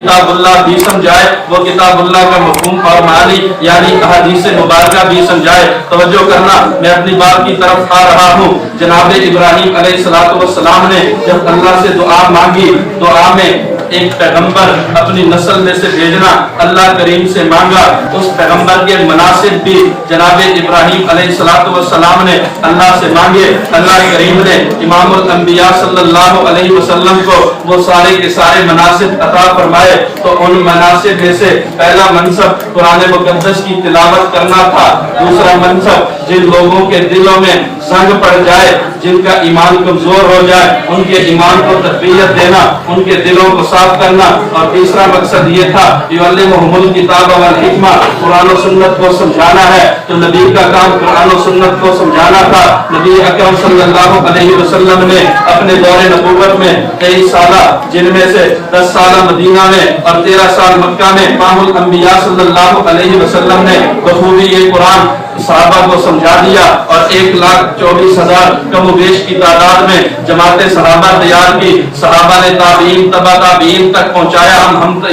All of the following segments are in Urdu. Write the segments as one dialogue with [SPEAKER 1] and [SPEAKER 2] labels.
[SPEAKER 1] کتاب اللہ بھی سمجھائے، وہ کتاب اللہ کا مفہوم اور معنی یعنی احادیث مبارکہ بھی سمجھائے۔ توجہ کرنا، میں اپنی بات کی طرف آ رہا ہوں۔ جناب ابراہیم علیہ السلام نے جب اللہ سے دعا مانگی، دعا میں ایک پیغمبر اپنی نسل میں سے بھیجنا اللہ کریم سے مانگا، اس پیغمبر کے مناسب بھی جناب ابراہیم علیہ السلام نے اللہ سے مانگے۔ اللہ کریم نے امام الانبیاء صلی اللہ علیہ وسلم کو وہ سارے کے سارے مناسب عطا فرمائے، تو ان مناسب میں سے پہلا منصب قرآن مقدس کی تلاوت کرنا تھا۔ دوسرا منصب جن لوگوں کے دلوں میں زنگ پڑ جائے، جن کا ایمان کمزور ہو جائے، ان کے ایمان کو تقویت دینا، ان کے دلوں کو صاف کرنا۔ اور تیسرا مقصد یہ تھا یعلمہم الکتاب والحکمہ، قرآن و سنت کو سمجھانا ہے، تو نبی کا کام قرآن و سنت کو سمجھانا تھا۔ نبی اکرم صلی اللہ علیہ وسلم نے اپنے دور نبوت میں 23 سالہ، جن میں سے 10 سالہ مدینہ میں اور 13 سال مکہ میں امام الانبیاء صلی اللہ علیہ وسلم نے بخوبی یہ قرآن صحابہ کو سمجھا دیا، اور 1,24,000 کم و بیش کی تعداد میں جماعت صحابہ تیار کی۔ صحابہ نے تابعین تبع تابعین تک پہنچایا،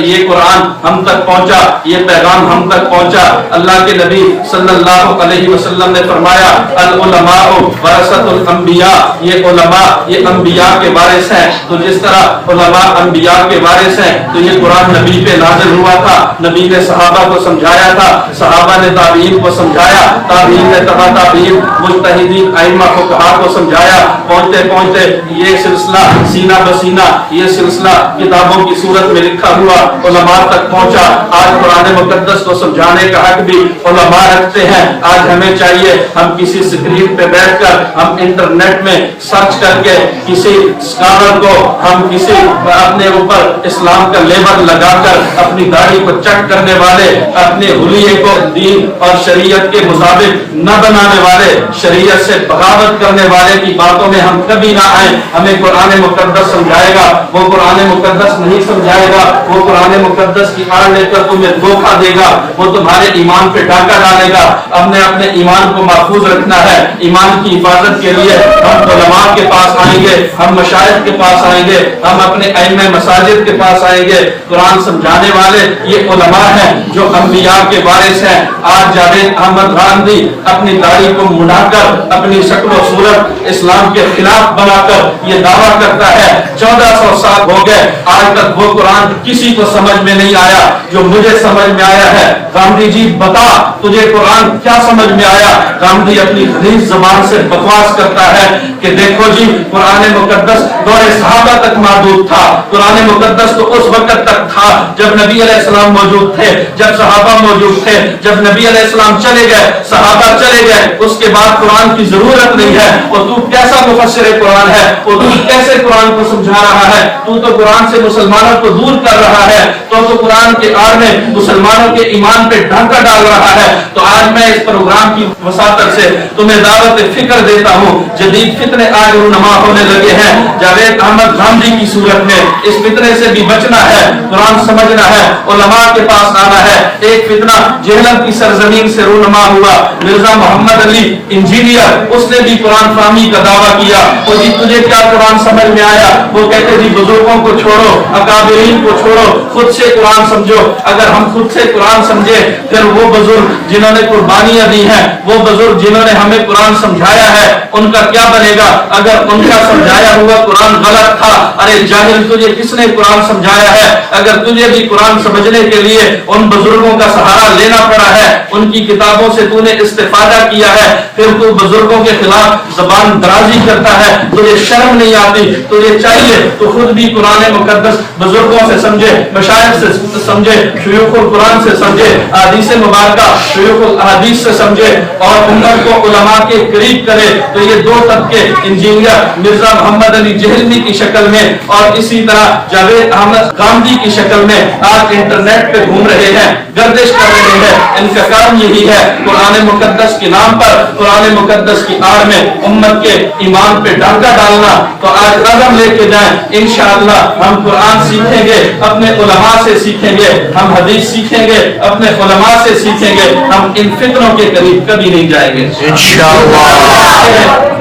[SPEAKER 1] یہ قرآن ہم تک پہنچا، یہ پیغام ہم تک پہنچا۔ اللہ کے نبی صلی اللہ علیہ وسلم نے فرمایا العلماء ورثۃ الانبیاء، یہ علماء یہ انبیاء کے وارث ہیں۔ تو جس طرح علماء انبیاء کے وارث ہیں، تو یہ قرآن نبی پہ نازل ہوا تھا، نبی نے صحابہ کو سمجھایا تھا، صحابہ نے تابعین کو سمجھایا، تابعین نے تبع تابعین مجتہدین ائمہ فقہا کو سمجھایا۔ پہنچتے پہنچتے یہ سلسلہ سینہ بسینہ، یہ سلسلہ کتابوں کی صورت میں لکھا ہوا علماء تک پہنچا۔ آج قرآن مقدس کو سمجھانے کا حق بھی علماء رکھتے ہیں۔ آج ہمیں چاہیے ہم کسی سکرین پہ بیٹھ کر، ہم انٹرنیٹ میں سرچ کر کے کسی اسکالر کو، ہم کسی اپنے اوپر اسلام کا لیبل لگا کر اپنی داڑھی کو چیک کرنے والے، اپنے حلیے کو دین اور شریعت کے مطابق نہ بنانے والے، شریعت سے بغاوت کرنے والے کی باتوں میں ہم کبھی نہ آئیں۔ ہمیں قرآن مقدس سمجھائے گا، وہ قرآن مقدس نہیں سمجھائے گا، وہ قرآن مقدس کی آڑ لے کر تمہیں دھوکہ دے گا، وہ تمہارے ایمان پہ ڈاکہ ڈالے گا۔ ہم نے اپنے ایمان کو محفوظ رکھنا ہے۔ ایمان کی حفاظت کے لیے ہم علماء کے پاس آئیں گے، ہم مشائخ کے پاس آئیں گے، ہم اپنے ائمہ مساجد کے پاس آئیں گے۔ قرآن سمجھانے والے یہ علماء ہیں جو انبیاء کے وارث ہیں۔ آج جاوید احمد رامدی اپنی داڑھی کو مڑا کر، اپنی شکل و صورت اسلام کے خلاف بنا کر یہ دعویٰ کرتا ہے 1400 سال ہو گئے، آج تک وہ قرآن کسی کو سمجھ میں نہیں آیا جو مجھے سمجھ میں آیا ہے۔ گاندھی جی بتا تجھے قرآن کیا سمجھ میں آیا؟ گاندھی اپنی غلیظ زبان سے بکواس کرتا ہے کہ دیکھو جی قرآن مقدس دور صحابہ تک محدود تھا، قرآن مقدس تو اس وقت تک تھا جب نبی علیہ السلام موجود تھے، جب صحابہ موجود تھے، جب نبی علیہ السلام چلے گئے، صحابہ چلے گئے، اس کے بعد قرآن کی ضرورت نہیں ہے۔ اور تو کیسا مفسر قرآن ہے؟ اور تو کیسے قرآن کو سمجھا رہا ہے؟ تو قرآن سے مسلمانوں کو دور کر رہا ہے، تو قرآن کے آڑ میں مسلمانوں کے ایمان پہ ڈھانکہ ڈال رہا ہے۔ تو آج میں اس پروگرام کی وساطت سے تمہیں دعوت فکر دیتا ہوں۔ جدید فتنے آج رونما ہونے لگے ہیں جاوید احمد رامدی کی صورت میں، اس فتنے سے بھی بچنا ہے، قرآن سمجھنا ہے، علماء کے پاس آنا ہے۔ ایک فتنہ جہلم کی سرزمین سے رونما ہوا، مرزا محمد علی انجینئر، اس نے بھی قرآن فہمی کا دعویٰ کیا۔ اور جی تجھے کیا قرآن سمجھ میں آیا؟ وہ کہتے جی بزرگوں کو چھوڑو، اکابرین کو چھوڑو، خود سے قرآن سمجھو۔ اگر ہم خود سے قرآن سمجھے پھر وہ بزرگ جنہوں نے قربانیاں دی ہیں، وہ بزرگ جنہوں نے ہمیں قرآن سمجھایا ہے، ان کا کیا بنے گا؟ اگر ان کا سمجھایا ہوا قرآن غلط تھا، ارے جاہل تجھے کس نے قرآن سمجھایا ہے؟ اگر تجھے بھی قرآن سمجھنے کے لیے ان بزرگوں کا سہارا لینا پڑا ہے، ان کی کتابوں سے تو نے استفادہ کیا ہے، پھر تو بزرگوں کے خلاف زبان درازی کرتا ہے، تجھے شرم نہیں آتی؟ تجھے چاہیے تو خود بھی قرآن مقدس بزرگوں سے سمجھے، مشائخ سے سمجھے، شیوخ القرآن سے سمجھے، احادیث مبارکہ شیوخ الاحادیث سے سمجھے، اور امت کو علماء کے قریب کرے۔ تو یہ دو طبقے انجینئر مرزا محمد علی جہلمی کی شکل میں اور اسی طرح جاوید احمد گاندھی کی شکل میں آج انٹرنیٹ پہ گھوم رہے ہیں، گردش کر رہے ہیں۔ ان کا کام یہی ہے قرآن مقدس کے نام پر، قرآن مقدس کی آڑ میں امت کے ایمان پہ ڈانکہ ڈالنا۔ تو آج عزم لے کے جائیں، انشاءاللہ ہم قرآن سیکھیں گے، اپنے علماء سے سیکھیں گے، ہم حدیث سیکھیں گے، اپنے علماء سے سیکھیں گے، ہم ان فتنوں کے قریب کبھی نہیں جائیں گے انشاءاللہ۔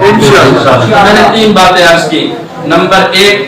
[SPEAKER 1] میں نے 3 باتیں عرض کی۔ نمبر 1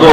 [SPEAKER 1] 2,